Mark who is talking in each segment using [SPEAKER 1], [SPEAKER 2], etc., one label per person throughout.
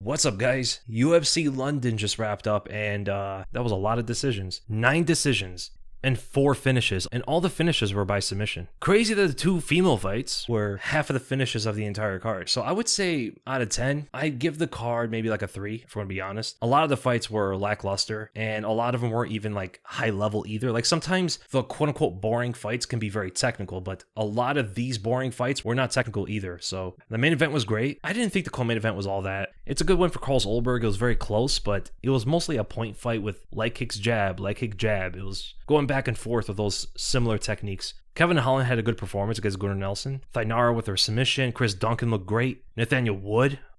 [SPEAKER 1] What's up, guys? UFC London just wrapped up, and that was a lot of decisions. 9 decisions and 4 finishes, and all the finishes were by submission. Crazy that the 2 female fights were half of the finishes of the entire card. So I would say out of 10, I'd give the card maybe like a 3, if I'm gonna be honest. A lot of the fights were lackluster, and a lot of them weren't even like high level either. Like sometimes the quote unquote boring fights can be very technical, but a lot of these boring fights were not technical either. So the main event was great. I didn't think the co-main event was all that. It's a good win for Carlos Ulberg. It was very close, but it was mostly a point fight with leg kicks, jab, leg kick, jab. It was going back and forth with those similar techniques. Holland had a good performance against Gunnar Nelson. Thainara with her submission. Duncan looked great. Nathaniel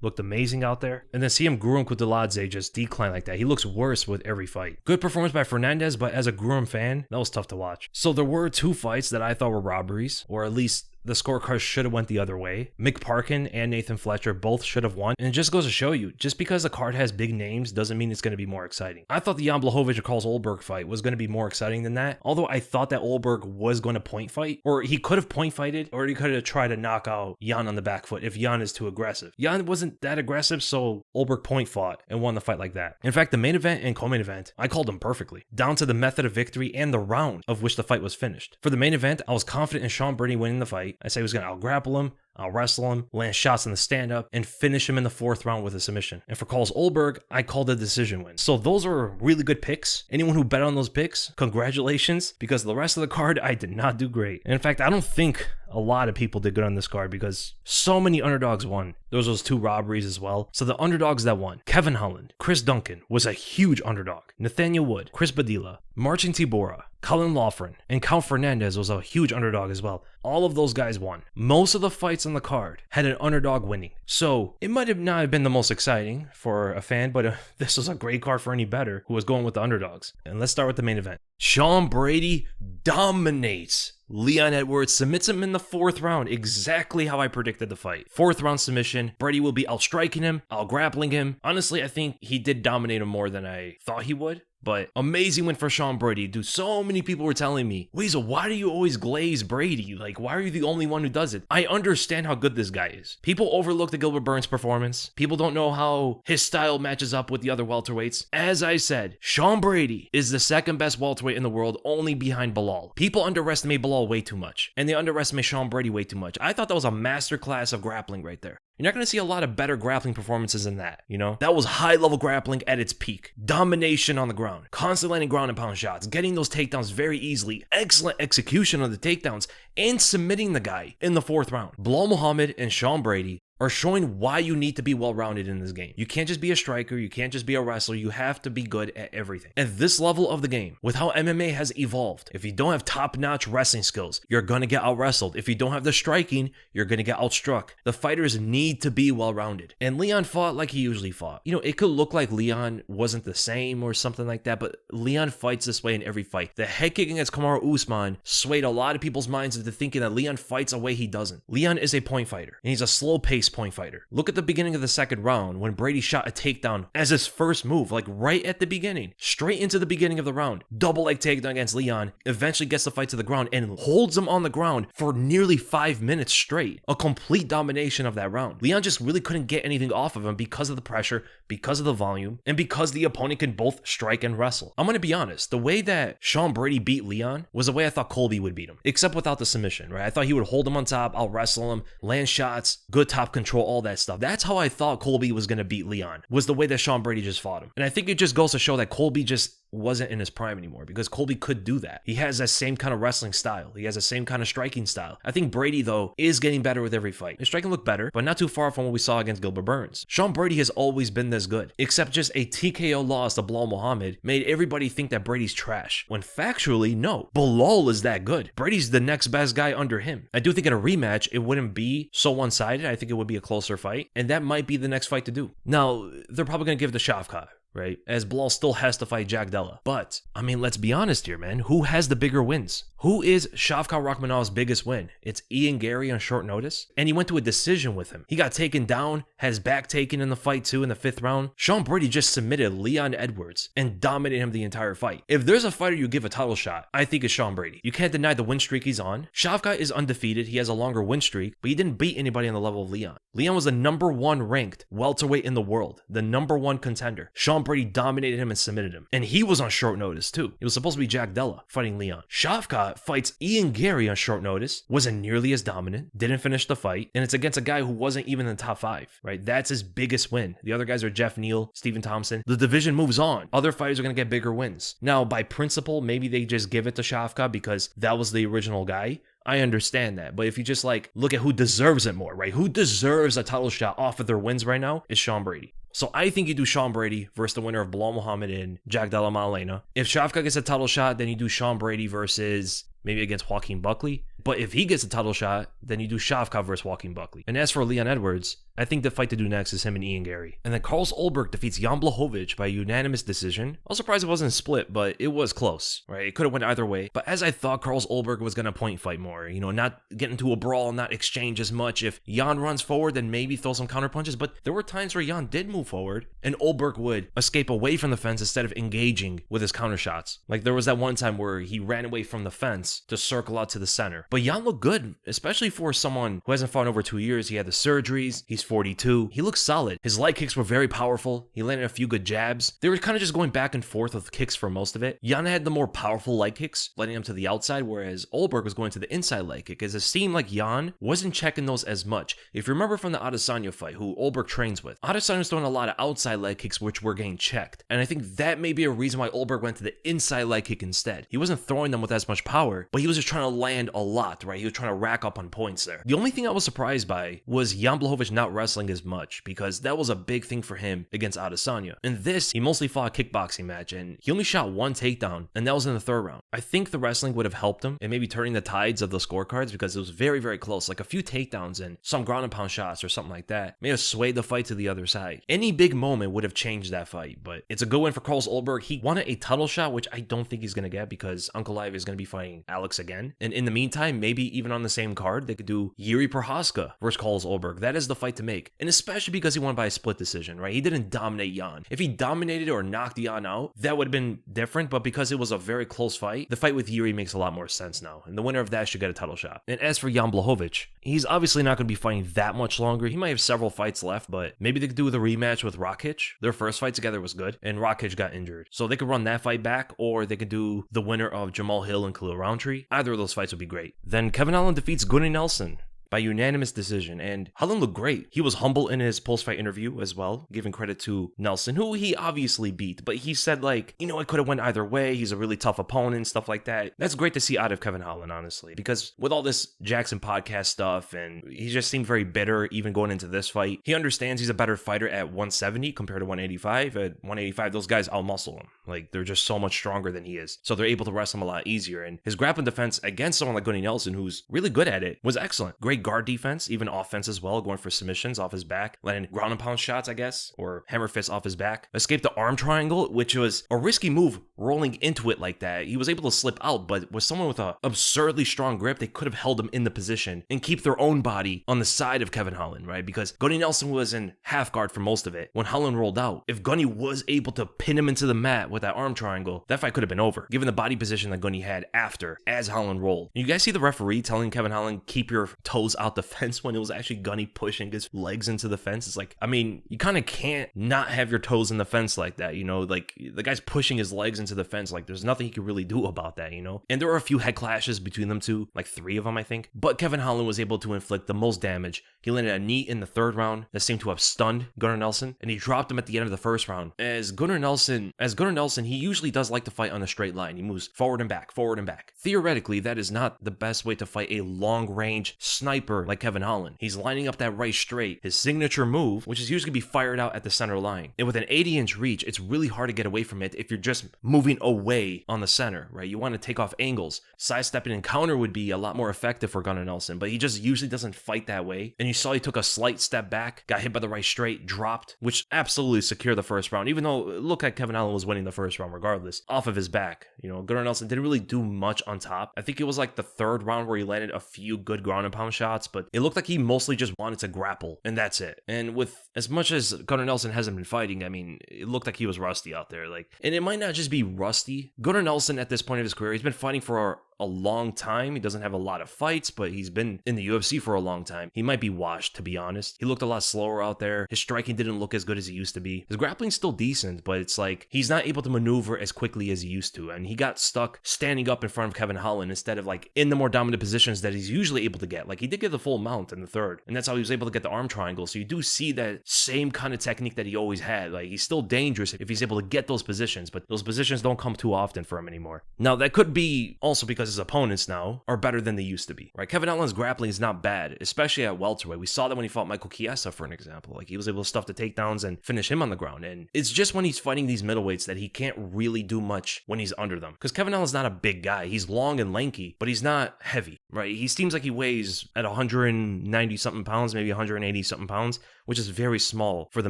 [SPEAKER 1] looked amazing out there. And then CM Gruum Kutaladze just declined like that. He looks worse with every fight. Good performance by Fernandez, but as a Gruum fan, that was tough to watch. So there were 2 fights that I thought were robberies, or at least the scorecard should have went the other way. Mick Parkin and Nathan Fletcher both should have won. And it just goes to show you, just because the card has big names doesn't mean it's going to be more exciting. I thought the Jan Blachowicz or Carlos Ulberg fight was going to be more exciting than that. Although I thought that Ulberg was going to point fight, or he could have point fighted, or he could have tried to knock out Jan on the back foot if Jan is too aggressive. Jan wasn't that aggressive, so Ulberg point fought and won the fight like that. In fact, the main event and co-main event, I called them perfectly, down to the method of victory and the round of which the fight was finished. For the main event, I was confident in Sean Brady winning the fight. I said he was going to out-grapple him, I'll wrestle him, land shots in the stand-up, and finish him in the 4th round with a submission. And for Carlos Ulberg, I called a decision win. So those are really good picks. Anyone who bet on those picks, congratulations, because the rest of the card, I did not do great. And in fact, I don't think a lot of people did good on this card because so many underdogs won. There was those 2 robberies as well. So the underdogs that won, Kevin Holland, Chris Duncan was a huge underdog. Nathaniel Wood, Chris Padilla, Marcin Tybura, Caolan Loughran, and Count Fernandez was a huge underdog as well. All of those guys won. Most of the fights on the card had an underdog winning. So it might have not been the most exciting for a fan, but this was a great card for any bettor who was going with the underdogs. And let's start with the main event. Sean Brady dominates Leon Edwards, submits him in the 4th round, exactly how I predicted the fight. 4th round submission. Brady will be outstriking him, out-grappling him. Honestly, I think he did dominate him more than I thought he would. But amazing win for Sean Brady. Dude, so many people were telling me, Weasel, why do you always glaze Brady? Like, why are you the only one who does it? I understand how good this guy is. People overlook the Gilbert Burns performance. People don't know how his style matches up with the other welterweights. As I said, Sean Brady is the 2nd best welterweight in the world, only behind Belal. People underestimate Belal way too much, and they underestimate Sean Brady way too much. I thought that was a masterclass of grappling right there. You're not going to see a lot of better grappling performances than that, you know? That was high-level grappling at its peak. Domination on the ground. Constantly landing ground and pound shots. Getting those takedowns very easily. Excellent execution of the takedowns. And submitting the guy in the 4th round. Belal Muhammad and Sean Brady are showing why you need to be well-rounded in this game. You can't just be a striker, you can't just be a wrestler, you have to be good at everything. At this level of the game, with how MMA has evolved, if you don't have top-notch wrestling skills, you're gonna get out-wrestled. If you don't have the striking, you're gonna get outstruck. The fighters need to be well-rounded. And Leon fought like he usually fought. You know, it could look like Leon wasn't the same or something like that, but Leon fights this way in every fight. The head kick against Kamaru Usman swayed a lot of people's minds into thinking that Leon fights a way he doesn't. Leon is a point fighter, and he's a slow-paced point fighter. Look at the beginning of the 2nd round when Brady shot a takedown as his first move, like right at the beginning, straight into the beginning of the round. Double leg takedown against Leon, eventually gets the fight to the ground and holds him on the ground for nearly 5 minutes straight. A complete domination of that round. Leon just really couldn't get anything off of him because of the pressure, because of the volume, and because the opponent can both strike and wrestle. I'm gonna be honest, the way that Sean Brady beat Leon was the way I thought Colby would beat him, except without the submission, right? I thought he would hold him on top, out wrestle him, land shots, good top control, all that stuff. That's how I thought Colby was going to beat Leon, was the way that Sean Brady just fought him. And I think it just goes to show that Colby just wasn't in his prime anymore, because Colby could do that. He has that same kind of wrestling style. He has the same kind of striking style. I think Brady, though, is getting better with every fight. His striking looked better, but not too far from what we saw against Gilbert Burns. Sean Brady has always been this good, except just a TKO loss to Belal Muhammad made everybody think that Brady's trash, when factually, no. Belal is that good. Brady's the next best guy under him. I do think in a rematch, it wouldn't be so one-sided. I think it would be a closer fight, and that might be the next fight to do. Now, they're probably going to give it to Shavkat, right? As Blal still has to fight Jack Della. But, I mean, let's be honest here, man. Who has the bigger wins? Who is Shavkat Rakhmonov's biggest win? It's Ian Gary on short notice. And he went to a decision with him. He got taken down, had his back taken in the fight too in the 5th round. Sean Brady just submitted Leon Edwards and dominated him the entire fight. If there's a fighter you give a title shot, I think it's Sean Brady. You can't deny the win streak he's on. Shavkat is undefeated. He has a longer win streak, but he didn't beat anybody on the level of Leon. Leon was the number 1 ranked welterweight in the world, the number 1 contender. Sean Brady dominated him and submitted him. And he was on short notice too. It was supposed to be Jack Della fighting Leon. Shavkat fights Ian Gary on short notice, wasn't nearly as dominant, didn't finish the fight, and it's against a guy who wasn't even in the top 5, right? That's his biggest win. The other guys are Jeff Neal, Stephen Thompson. The division moves on. Other fighters are going to get bigger wins. Now, by principle, maybe they just give it to Shavkat because that was the original guy. I understand that. But if you just look at who deserves it more, right? Who deserves a title shot off of their wins right now is Sean Brady. So I think you do Sean Brady versus the winner of Belal Muhammad and Jack Della Maddalena. If Shavkat gets a title shot, then you do Sean Brady versus maybe against Joaquin Buckley. But if he gets a title shot, then you do Shavkat versus Joaquin Buckley. And as for Leon Edwards, I think the fight to do next is him and Ian Gary. And then Carlos Ulberg defeats Jan Blachowicz by unanimous decision. I was surprised it wasn't split, but it was close, right? It could have went either way. But as I thought, Carlos Ulberg was going to point fight more, not get into a brawl, not exchange as much. If Jan runs forward, then maybe throw some counter punches. But there were times where Jan did move forward and Ulberg would escape away from the fence instead of engaging with his counter shots. Like there was that one time where he ran away from the fence to circle out to the center. But Jan looked good, especially for someone who hasn't fought in over 2 years. He had the surgeries. He's 42. He looks solid. His light kicks were very powerful. He landed a few good jabs. They were kind of just going back and forth with kicks for most of it. Jan had the more powerful light kicks, letting him to the outside, whereas Ulberg was going to the inside light kick, as it seemed like Jan wasn't checking those as much. If you remember from the Adesanya fight, who Ulberg trains with, Adesanya was throwing a lot of outside light kicks, which were getting checked. And I think that may be a reason why Ulberg went to the inside light kick instead. He wasn't throwing them with as much power, but he was just trying to land a lot, right? He was trying to rack up on points there. The only thing I was surprised by was Jan Blachowicz not wrestling as much, because that was a big thing for him against Adesanya. In this, he mostly fought a kickboxing match, and he only shot one takedown, and that was in the 3rd round. I think the wrestling would have helped him, and maybe turning the tides of the scorecards, because it was very, very close. Like a few takedowns and some ground and pound shots or something like that may have swayed the fight to the other side. Any big moment would have changed that fight, but it's a good win for Carlos Ulberg. He wanted a title shot, which I don't think he's going to get, because Uncle Live is going to be fighting Alex again. And in the meantime, maybe even on the same card, they could do Yuri Prochazka versus Carlos Ulberg. That is the fight to make. And especially because he won by a split decision, right? He didn't dominate Jan. If he dominated or knocked Jan out, that would have been different, but because it was a very close fight, the fight with Yuri makes a lot more sense now. And the winner of that should get a title shot. And as for Jan Blachowicz, he's obviously not going to be fighting that much longer. He might have several fights left, but maybe they could do the rematch with Rakic. Their first fight together was good, and Rakic got injured. So they could run that fight back, or they could do the winner of Jamal Hill and Khalil Roundtree. Either of those fights would be great. Then Kevin Holland defeats Gunnar Nelson by unanimous decision, and Holland looked great. He was humble in his post-fight interview as well, giving credit to Nelson, who he obviously beat, but he said it could have went either way. He's a really tough opponent, stuff like that. That's great to see out of Kevin Holland, honestly, because with all this Jackson podcast stuff, and he just seemed very bitter even going into this fight. He understands he's a better fighter at 170 compared to 185. At 185, those guys outmuscle him. They're just so much stronger than he is, so they're able to wrestle him a lot easier, and his grappling defense against someone like Gunnar Nelson, who's really good at it, was excellent. Great guard defense, even offense as well, going for submissions off his back, landing ground and pound shots, I guess, or hammer fists off his back. Escaped the arm triangle, which was a risky move rolling into it like that. He was able to slip out, but with someone with an absurdly strong grip, they could have held him in the position and keep their own body on the side of Kevin Holland, right? Because Gunnar Nelson was in half guard for most of it. When Holland rolled out, if Gunny was able to pin him into the mat with that arm triangle, that fight could have been over, given the body position that Gunny had after, as Holland rolled. And you guys see the referee telling Kevin Holland, keep your toes out the fence, when it was actually Gunny pushing his legs into the fence. It's you kind of can't not have your toes in the fence like that, the guy's pushing his legs into the fence, there's nothing he can really do about that, And there were a few head clashes between them two, 3 of them, I think. But Kevin Holland was able to inflict the most damage. He landed a knee in the 3rd round that seemed to have stunned Gunnar Nelson, and he dropped him at the end of the 1st round. As Gunnar Nelson, he usually does like to fight on a straight line. He moves forward and back, forward and back. Theoretically, that is not the best way to fight a long-range sniper sniper like Kevin Holland. He's lining up that right straight, his signature move, which is usually be fired out at the center line. And with an 80-inch reach, it's really hard to get away from it if you're just moving away on the center, right? You want to take off angles. Sidestepping and counter would be a lot more effective for Gunnar Nelson, but he just usually doesn't fight that way. And you saw he took a slight step back, got hit by the right straight, dropped, which absolutely secured the first round, even though it looked like Kevin Holland was winning the first round regardless, off of his back. Gunnar Nelson didn't really do much on top. I think it was like the third round where he landed a few good ground and pound shots, but it looked like he mostly just wanted to grapple, and that's it. And with as much as Gunnar Nelson hasn't been fighting, I mean, it looked like he was rusty out there. And it might not just be rusty. Gunnar Nelson at this point of his career, he's been fighting for a long time. He doesn't have a lot of fights, but he's been in the UFC for a long time. He might be washed, to be honest. He looked a lot slower out there. His striking didn't look as good as he used to be. His grappling's still decent, but it's like he's not able to maneuver as quickly as he used to. And he got stuck standing up in front of Kevin Holland instead of in the more dominant positions that he's usually able to get. He did get the full mount in the third, and that's how he was able to get the arm triangle. So you do see that same kind of technique that he always had. He's still dangerous if he's able to get those positions, but those positions don't come too often for him anymore. Now, that could be also because his opponents now are better than they used to be, right? Kevin Holland's grappling is not bad, especially at welterweight. We saw that when he fought Michael Chiesa, for an example. He was able to stuff the takedowns and finish him on the ground. And it's just when he's fighting these middleweights that he can't really do much when he's under them. Because Kevin Holland's not a big guy. He's long and lanky, but he's not heavy, right? He seems like he weighs at 190 something pounds, maybe 180 something pounds, which is very small for the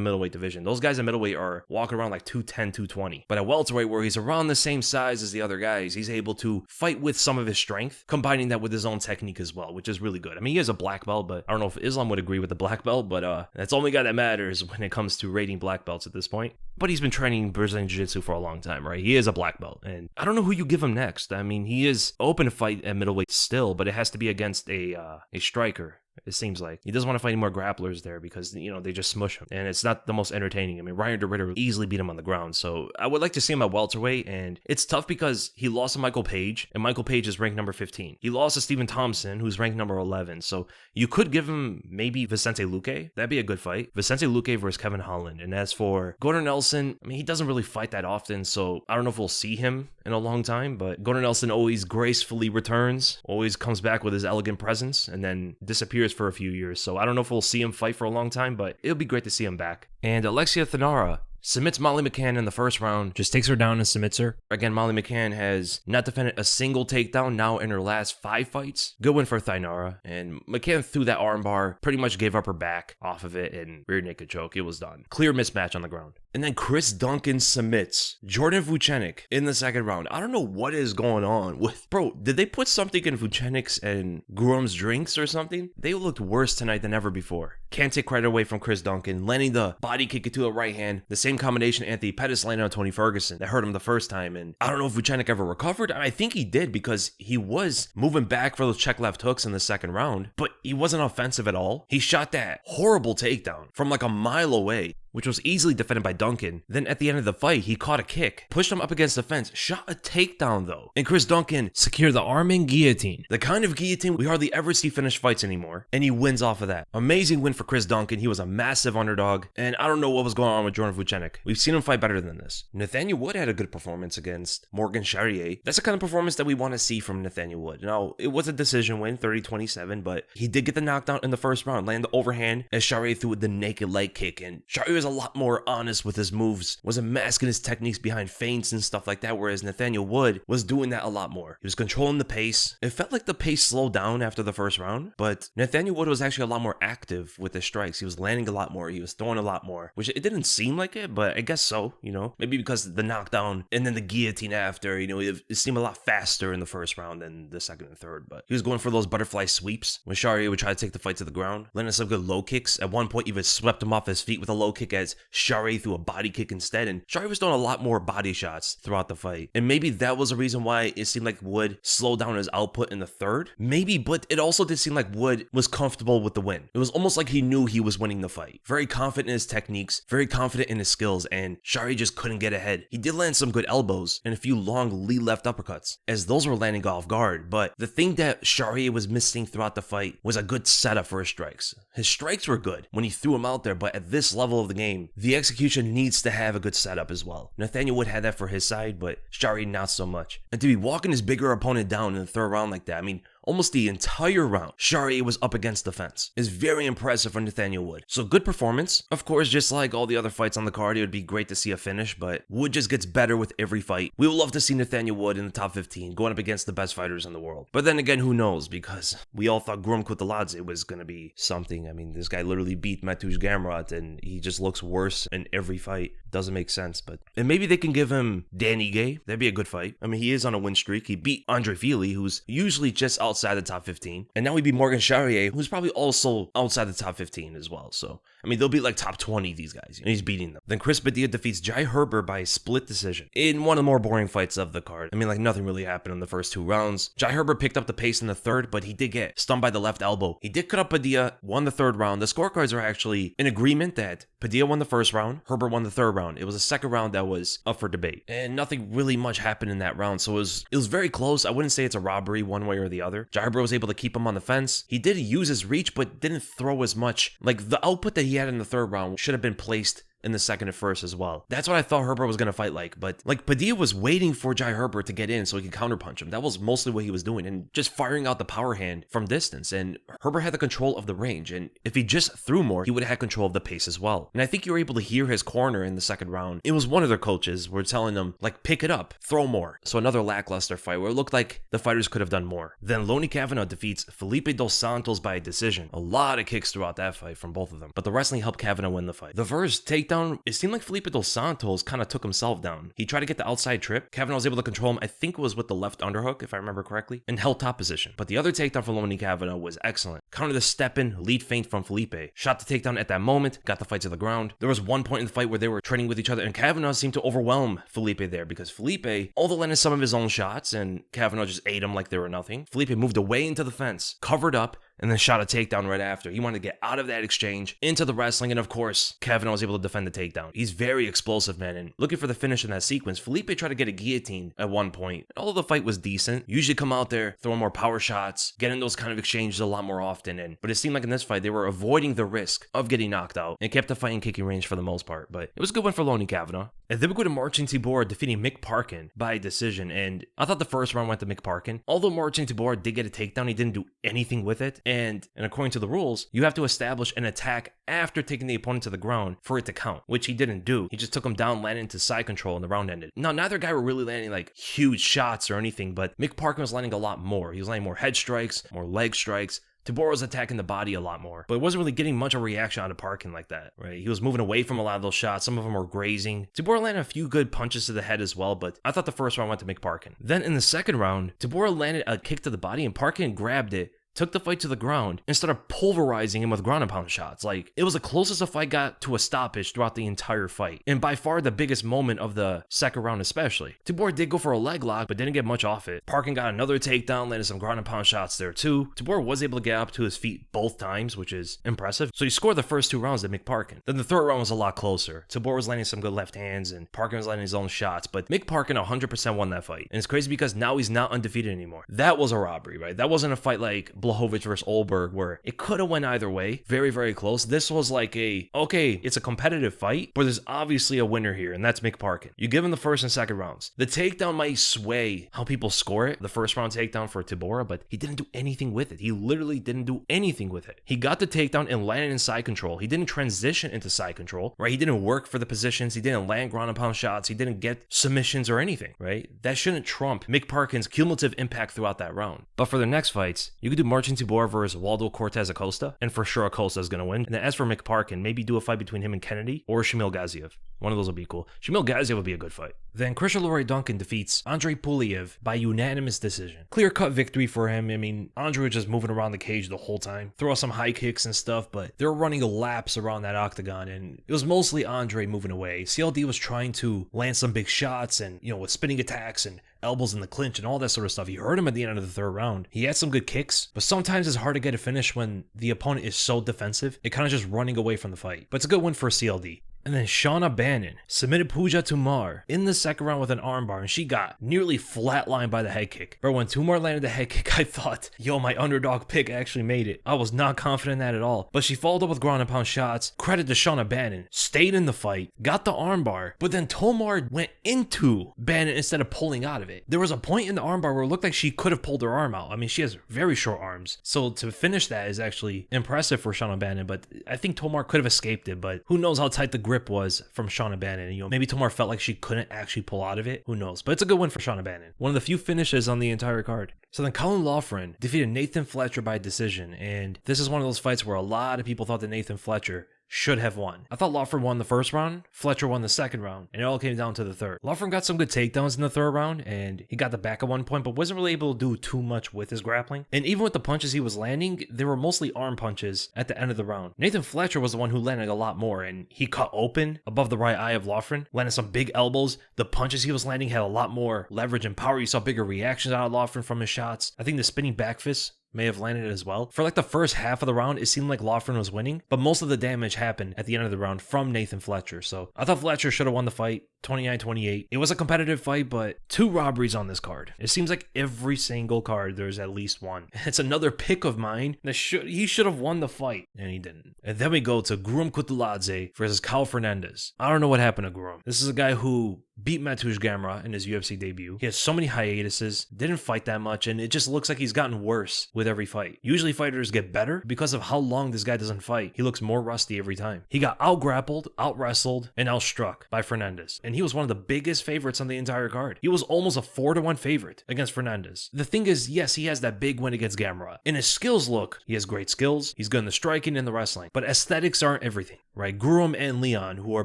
[SPEAKER 1] middleweight division. Those guys at middleweight are walking around 210, 220. But at welterweight, where he's around the same size as the other guys, he's able to fight with some of his strength, combining that with his own technique as well, which is really good. I mean, he is a black belt, but I don't know if Islam would agree with the black belt, but that's the only guy that matters when it comes to rating black belts at this point. But he's been training Brazilian Jiu-Jitsu for a long time, right? He is a black belt, and I don't know who you give him next. I mean, he is open to fight at middleweight still, but it has to be against a striker. It seems like he doesn't want to fight any more grapplers there because, they just smush him. And it's not the most entertaining. I mean, Ryan DeRitter easily beat him on the ground. So I would like to see him at welterweight. And it's tough because he lost to Michael Page, and Michael Page is ranked number 15. He lost to Stephen Thompson, who's ranked number 11. So you could give him maybe Vicente Luque. That'd be a good fight. Vicente Luque versus Kevin Holland. And as for Gunnar Nelson, I mean, he doesn't really fight that often. So I don't know if we'll see him in a long time. But Gunnar Nelson always gracefully returns, always comes back with his elegant presence, and then disappears for a few years. So I don't know if we'll see him fight for a long time, but it'll be great to see him back. And Alexia Thainara submits Molly McCann in the first round, just takes her down and submits her. Again, Molly McCann has not defended a single takedown now in her last 5 fights. Good win for Thainara. And McCann threw that armbar, pretty much gave up her back off of it, and rear naked choke. It was done. Clear mismatch on the ground. And then Chris Duncan submits Jordan Vucenic in the second round. I don't know what is going on with... Bro, did they put something in Vucenic's and Grum's drinks or something? They looked worse tonight than ever before. Can't take credit away from Chris Duncan, landing the body kick into the right hand. The same combination Anthony Pettis landed on Tony Ferguson that hurt him the first time. And I don't know if Vucenic ever recovered. I think he did because he was moving back for those check left hooks in the second round, but he wasn't offensive at all. He shot that horrible takedown from a mile away, which was easily defended by Duncan. Then at the end of the fight, he caught a kick, pushed him up against the fence, shot a takedown though. And Chris Duncan secured the arm-in guillotine. The kind of guillotine we hardly ever see finish fights anymore. And he wins off of that. Amazing win for Chris Duncan. He was a massive underdog. And I don't know what was going on with Jordan Vucenic. We've seen him fight better than this. Nathaniel Wood had a good performance against Morgan Charriere. That's the kind of performance that we want to see from Nathaniel Wood. Now, it was a decision win, 30-27, but he did get the knockdown in the first round, landed the overhand as Charriere threw the naked leg kick. And Charriere was a lot more honest with his moves, wasn't masking his techniques behind feints and stuff like that, whereas Nathaniel Wood was doing that a lot more. He was controlling the pace. It felt like the pace slowed down after the first round, but Nathaniel Wood was actually a lot more active with his strikes. He was landing a lot more. He was throwing a lot more, which it didn't seem like it, but I guess so, maybe because the knockdown and then the guillotine after, it seemed a lot faster in the first round than the second and third, but he was going for those butterfly sweeps when Charriere would try to take the fight to the ground, landing some good low kicks. At one point, even swept him off his feet with a low kick as Charriere threw a body kick instead, and Charriere was throwing a lot more body shots throughout the fight. And maybe that was a reason why it seemed like Wood slowed down his output in the third. Maybe, but it also did seem like Wood was comfortable with the win. It was almost like he knew he was winning the fight. Very confident in his techniques, very confident in his skills, and Charriere just couldn't get ahead. He did land some good elbows and a few long lead left uppercuts, as those were landing off guard, but the thing that Charriere was missing throughout the fight was a good setup for his strikes. His strikes were good when he threw them out there, but at this level of the game, the execution needs to have a good setup as well. Nathaniel Wood had that for his side, but Charriere not so much. And to be walking his bigger opponent down in the third round like that, I mean, Almost the entire round, Charriere was up against the fence. It's very impressive for Nathaniel Wood. So good performance. Of course, just like all the other fights on the card, it would be great to see a finish, but Wood just gets better with every fight. We would love to see Nathaniel Wood in the top 15, going up against the best fighters in the world. But then again, who knows? Because we all thought Grum Kuthaladze was going to be something. I mean, this guy literally beat Mateusz Gamrot, and he just looks worse in every fight. Doesn't make sense, but... And maybe they can give him Dan Ige. That'd be a good fight. I mean, he is on a win streak. He beat Andrey Fili, who's usually just outside the top 15. And now he beat Morgan Charriere, who's probably also outside the top 15 as well. So, I mean, they'll be like top 20, these guys. And he's beating them. Then Chris Padilla defeats Jai Herbert by a split decision in one of the more boring fights of the card. I mean, like, nothing really happened in the first 2 rounds. Jai Herbert picked up the pace in the third, but he did get stunned by the left elbow. He did cut up Padilla, won the third round. The scorecards are actually in agreement that Padilla won the first round, Herbert won the third round. It was a second round that was up for debate. And nothing really much happened in that round, so it was very close. I wouldn't say it's a robbery one way or the other. Jai Herbert was able to keep him on the fence. He did use his reach, but didn't throw as much. Like, the output that he had in the third round should have been placed in the second and first as well. That's what I thought Herbert was going to fight like, but like Padilla was waiting for Jai Herbert to get in so he could counterpunch him. That was mostly what he was doing, and just firing out the power hand from distance, and Herbert had the control of the range, and if he just threw more, he would have had control of the pace as well. And I think you were able to hear his corner in the second round. It was one of their coaches were telling him, like, pick it up, throw more. So another lackluster fight where it looked like the fighters could have done more. Then Lonnie Kavanagh defeats Felipe dos Santos by a decision. A lot of kicks throughout that fight from both of them, but the wrestling helped Kavanagh win the fight. The first takedown, it seemed like Felipe dos Santos kind of took himself down. He tried to get the outside trip. Kavanagh was able to control him, I think it was with the left underhook, if I remember correctly, and held top position. But the other takedown for Lonnie Kavanagh was excellent. Countered the step-in, lead feint from Felipe. Shot the takedown at that moment, got the fight to the ground. There was one point in the fight where they were trading with each other, and Kavanagh seemed to overwhelm Felipe there, because Felipe, although landed some of his own shots, and Kavanagh just ate him like they were nothing, Felipe moved away into the fence, covered up, and then shot a takedown right after. He wanted to get out of that exchange, into the wrestling, and of course, Kavanagh was able to defend the takedown. He's very explosive, man, and looking for the finish in that sequence. Felipe tried to get a guillotine at one point. Although the fight was decent, usually come out there, throwing more power shots, getting those kind of exchanges a lot more often, but it seemed like in this fight, they were avoiding the risk of getting knocked out, and kept the fight in kicking range for the most part, but it was a good one for Lonnie Kavanagh. And then we go to Marcin Tybura defeating Mick Parkin by a decision, and I thought the first round went to Mick Parkin. Although Marcin Tybura did get a takedown, he didn't do anything with it, and according to the rules, you have to establish an attack after taking the opponent to the ground for it to count, which he didn't do. He just took him down, landed into side control, and the round ended. Now, neither guy were really landing like huge shots or anything, but Mick Parkin was landing a lot more. He was landing more head strikes, more leg strikes. Tybura was attacking the body a lot more, but it wasn't really getting much of a reaction out of Parkin like that, right? He was moving away from a lot of those shots. Some of them were grazing. Tybura landed a few good punches to the head as well, but I thought the first round went to Mick Parkin. Then in the second round, Tybura landed a kick to the body, and Parkin grabbed it, took the fight to the ground, and started pulverizing him with ground and pound shots. Like, it was the closest a fight got to a stoppage throughout the entire fight, and by far the biggest moment of the second round especially. Tybura did go for a leg lock, but didn't get much off it. Parkin got another takedown, landed some ground and pound shots there too. Tybura was able to get up to his feet both times, which is impressive. So he scored the first 2 rounds to Mick Parkin. Then the third round was a lot closer. Tybura was landing some good left hands, and Parkin was landing his own shots, but Mick Parkin 100% won that fight. And it's crazy because now he's not undefeated anymore. That was a robbery, right? That wasn't a fight like Blachowicz versus Ulberg, where it could have went either way. Very, very close. This was like okay, it's a competitive fight, but there's obviously a winner here, and that's Mick Parkin. You give him the first and second rounds. The takedown might sway how people score it, the first round takedown for Tybura, but he didn't do anything with it. He literally didn't do anything with it. He got the takedown and landed in side control. He didn't transition into side control, right? He didn't work for the positions. He didn't land ground and pound shots. He didn't get submissions or anything, right? That shouldn't trump Mick Parkin's cumulative impact throughout that round. But for the next fights, you could do Marcin Tybura versus Waldo Cortez Acosta, and for sure Acosta is going to win. And then as for Mick Parkin, maybe do a fight between him and Kennedy or Shamil Gaziev. One of those would be cool. Shamil Gaziev would be a good fight. Then Christian Leroy Duncan defeats Andrey Pulyaev by unanimous decision. Clear-cut victory for him. I mean, Andrey was just moving around the cage the whole time. Throw out some high kicks and stuff, but they were running laps around that octagon, and it was mostly Andrey moving away. CLD was trying to land some big shots and, with spinning attacks and elbows in the clinch and all that sort of stuff. He hurt him at the end of the third round. He had some good kicks, but sometimes it's hard to get a finish when the opponent is so defensive. It kind of just running away from the fight. But it's a good win for CLD. And then Shauna Bannon submitted Puja Tomar in the second round with an armbar, and she got nearly flatlined by the head kick. Bro, when Tomar landed the head kick, I thought, yo, my underdog pick actually made it. I was not confident in that at all. But she followed up with ground and pound shots. Credit to Shauna Bannon. Stayed in the fight, got the armbar, but then Tomar went into Bannon instead of pulling out of it. There was a point in the armbar where it looked like she could have pulled her arm out. I mean, she has very short arms. So to finish that is actually impressive for Shauna Bannon, but I think Tomar could have escaped it, but who knows how tight the grip was from Shauna Bannon. You know, maybe Tomar felt like she couldn't actually pull out of it. Who knows? But it's a good win for Shauna Bannon. One of the few finishes on the entire card. So then Caolan Loughran defeated Nathan Fletcher by decision, and this is one of those fights where a lot of people thought that Nathan Fletcher should have won. I thought Loughran won the first round, Fletcher won the second round, and it all came down to the third. Loughran got some good takedowns in the third round, and he got the back at one point, but wasn't really able to do too much with his grappling. And even with the punches he was landing, they were mostly arm punches at the end of the round. Nathan Fletcher was the one who landed a lot more, and he cut open above the right eye of Loughran, landed some big elbows. The punches he was landing had a lot more leverage and power. You saw bigger reactions out of Loughran from his shots. I think the spinning back fist may have landed as well. For like the first half of the round, it seemed like Loughran was winning, but most of the damage happened at the end of the round from Nathan Fletcher. So I thought Fletcher should have won the fight, 29-28. It was a competitive fight, but 2 robberies on this card. It seems like every single card there's at least one. It's another pick of mine that he should have won the fight, and he didn't. And then we go to Guram Kutluladze versus Kyle Fernandez. I don't know what happened to Guram. This is a guy who beat Mateusz Gamrot in his UFC debut. He has so many hiatuses, didn't fight that much, and it just looks like he's gotten worse with every fight. Usually fighters get better because of how long this guy doesn't fight. He looks more rusty every time. He got out-grappled, out-wrestled, and out-struck by Fernandez. And he was one of the biggest favorites on the entire card. He was almost a 4-1 favorite against Fernandez. The thing is, yes, he has that big win against Gamrot. In his skills look, he has great skills. He's good in the striking and the wrestling. But aesthetics aren't everything, right? Guram and Leon, who are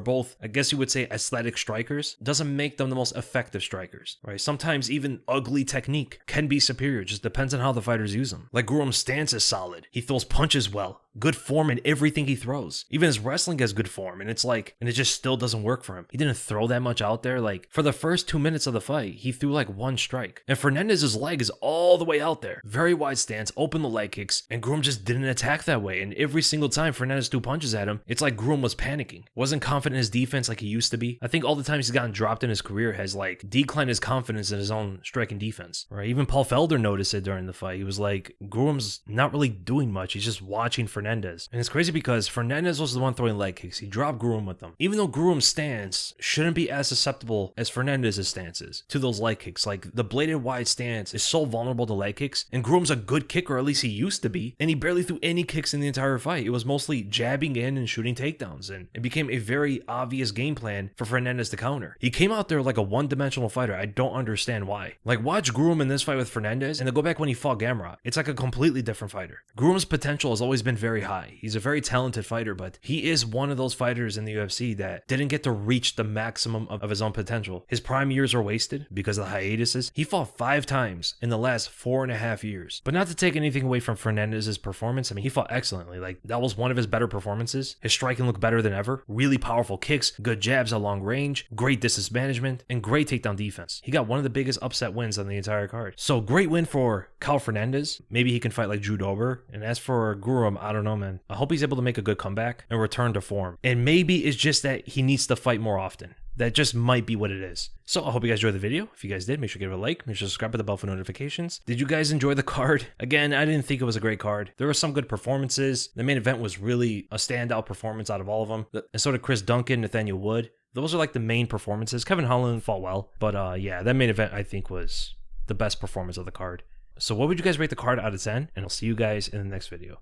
[SPEAKER 1] both, I guess you would say, aesthetic strikers, doesn't make them the most effective strikers, right? Sometimes even ugly technique can be superior. Just depends on how the fighters use them. Like Guram's stance is solid. He throws punches well. Good form in everything he throws. Even his wrestling has good form, and it's like, and it just still doesn't work for him. He didn't throw that much out there. Like, for the first 2 minutes of the fight, he threw like 1 strike. And Fernandez's leg is all the way out there. Very wide stance, open the leg kicks, and Guram just didn't attack that way. And every single time Fernandez threw punches at him, it's like Guram was panicking. Wasn't confident in his defense like he used to be. I think all the times he's gotten dropped in his career has like declined his confidence in his own striking defense. Right? Even Paul Felder noticed it during the fight. He was like, Guram's not really doing much. He's just watching Fernandez. And it's crazy because Fernandez was the one throwing leg kicks. He dropped Guram with them. Even though Guram's stance shouldn't be as susceptible as Fernandez's stances to those leg kicks. Like, the bladed wide stance is so vulnerable to leg kicks, and Guram's a good kicker, or at least he used to be, and he barely threw any kicks in the entire fight. It was mostly jabbing in and shooting takedowns, and it became a very obvious game plan for Fernandez to counter. He came out there like a one-dimensional fighter. I don't understand why. Like, watch Guram in this fight with Fernandez, and then go back when he fought Gamrot. It's like a completely different fighter. Guram's potential has always been very high. He's a very talented fighter, but he is one of those fighters in the UFC that didn't get to reach the maximum of his own potential. His prime years are wasted because of the hiatuses. He fought 5 times in the last 4.5 years. But not to take anything away from Fernandez's performance, I mean, he fought excellently. Like, that was one of his better performances. His striking looked better than ever. Really powerful kicks, good jabs at long range, great distance management, and great takedown defense. He got one of the biggest upset wins on the entire card. So great win for Kyle Fernandez. Maybe he can fight like Drew Dober. And as for Guram, I don't know, man. I hope he's able to make a good comeback and return to form. And maybe it's just that he needs to fight more often. That just might be what it is. So I hope you guys enjoyed the video. If you guys did, make sure to give it a like. Make sure to subscribe with the bell for notifications. Did you guys enjoy the card? Again, I didn't think it was a great card. There were some good performances. The main event was really a standout performance out of all of them. And so did Chris Duncan, Nathaniel Wood. Those are like the main performances. Kevin Holland fought well. But yeah, that main event I think was the best performance of the card. So what would you guys rate the card out of 10? And I'll see you guys in the next video.